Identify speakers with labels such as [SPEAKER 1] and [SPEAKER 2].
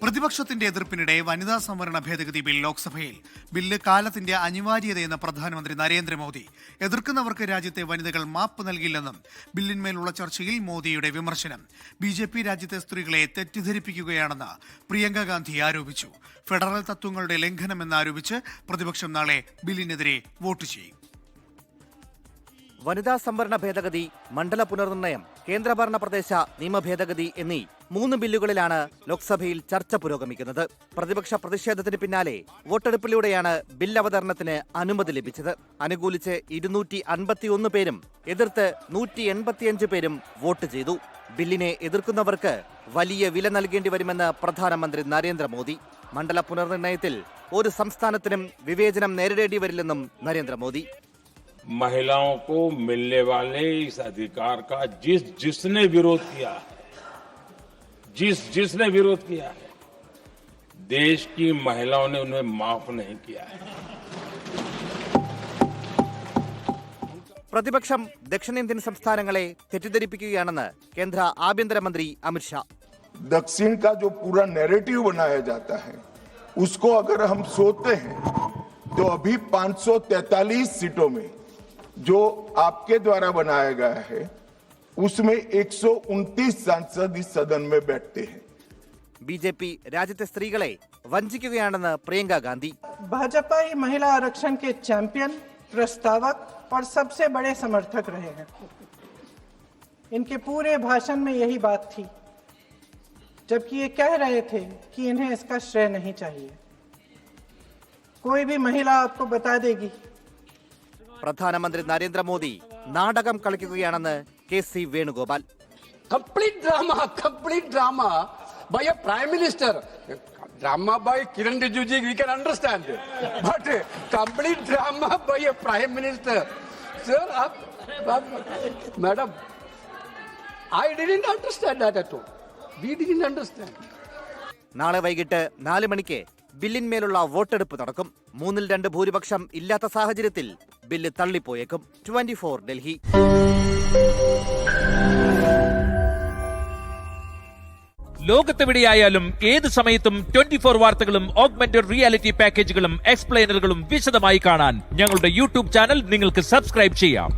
[SPEAKER 1] പ്രതിപക്ഷത്തിന്റെ എതിർപ്പിനിടെ വനിതാ സംവരണ ഭേദഗതി ബിൽ ലോക്സഭയിൽ. ബില്ല് കാലത്തിന്റെ അനിവാര്യതയെന്ന് പ്രധാനമന്ത്രി നരേന്ദ്രമോദി. എതിർക്കുന്നവർക്ക് രാജ്യത്തെ വനിതകൾ മാപ്പ് നൽകില്ലെന്നും ബില്ലിന്മേലുള്ള ചർച്ചയിൽ മോദിയുടെ വിമർശനം. BJP രാജ്യത്തെ സ്ത്രീകളെ തെറ്റിദ്ധരിപ്പിക്കുകയാണെന്ന് പ്രിയങ്ക ഗാന്ധി ആരോപിച്ചു. ഫെഡറൽ തത്വങ്ങളുടെ ലംഘനമെന്നാരോപിച്ച് പ്രതിപക്ഷം നാളെ ബില്ലിനെതിരെ വോട്ട് ചെയ്യും.
[SPEAKER 2] വനിതാ സംവരണ ഭേദഗതി, മണ്ഡല പുനർനിർണയം, കേന്ദ്രഭരണ പ്രദേശ നിയമ ഭേദഗതി എന്നീ 3 ബില്ലുകളിലാണ് ലോക്സഭയിൽ ചർച്ച പുരോഗമിക്കുന്നത്. പ്രതിപക്ഷ പ്രതിഷേധത്തിന് പിന്നാലെ വോട്ടെടുപ്പിലൂടെയാണ് ബിൽ അവതരണത്തിന് അനുമതി ലഭിച്ചത്. അനുകൂലിച്ച് 251 പേരും എതിർത്ത് 185 പേരും വോട്ട് ചെയ്തു. ബില്ലിനെ എതിർക്കുന്നവർക്ക് വലിയ വില നൽകേണ്ടി വരുമെന്ന് പ്രധാനമന്ത്രി നരേന്ദ്രമോദി. മണ്ഡല പുനർനിർണയത്തിൽ ഒരു സംസ്ഥാനത്തിനും വിവേചനം നേരിടേണ്ടി വരില്ലെന്നും നരേന്ദ്രമോദി.
[SPEAKER 3] महिलाओं को मिलने वाले इस अधिकार का जिसने विरोध किया है, जिसने विरोध किया है, देश की महिलाओं ने उन्हें माफ नहीं किया है.
[SPEAKER 2] പ്രതിപക്ഷം ദക്ഷിണേന്ത്യൻ സംസ്ഥാനങ്ങളെ തെറ്റിദ്ധരിപ്പിക്കുകയാണെന്ന് കേന്ദ്ര ആഭ്യന്തരമന്ത്രി അമിത്ഷാ.
[SPEAKER 4] दक्षिण का जो पूरा नैरेटिव बनाया जाता है उसको अगर हम सोचते हैं तो अभी 543 सीटों में जो आपके द्वारा बनाया गया है उसमें 129 सांसद इस सदन में बैठते हैं.
[SPEAKER 2] BJP രാജ്യത്തെ സ്ത്രീകളെ വഞ്ചിക്കുകയാണെന്ന് പ്രിയങ്ക ഗാന്ധി.
[SPEAKER 5] भाजपा ही महिला आरक्षण के चैंपियन, प्रस्तावक और सबसे बड़े समर्थक रहे हैं. इनके पूरे भाषण में यही बात थी, जबकि ये कह रहे थे कि इन्हें इसका श्रेय नहीं चाहिए. कोई भी महिला आपको बता देगी.
[SPEAKER 2] പ്രധാനമന്ത്രി നരേന്ദ്രമോദി നാടകം കളിക്കുകയാണെന്ന് KC Venugopal.
[SPEAKER 6] Complete drama by a prime minister. Drama by Kiran Rijiju we can understand, but complete drama by a prime minister. Sir, madam, I didn't understand that at all. We didn't understand.
[SPEAKER 2] നാളെ വൈകിട്ട് 4 മണിക്ക് ബില്ലിന്മേലുള്ള വോട്ടെടുപ്പ് നടക്കും. 3-2 ഭൂരിപക്ഷം ഇല്ലാത്ത സാഹചര്യത്തിൽ bill തള്ളിപ്പോയേക്കും. 24 Delhi.
[SPEAKER 7] ലോകത്തെവിടെയായാലും ഏത് സമയത്തും 24 വാർത്തകളും ഓഗ്മെന്റഡ് റിയാലിറ്റി പാക്കേജുകളും എക്സ്പ്ലെയിനറുകളും വിശദമായി കാണാൻ ഞങ്ങളുടെ YouTube ചാനൽ നിങ്ങൾക്ക് സബ്സ്ക്രൈബ് ചെയ്യാം.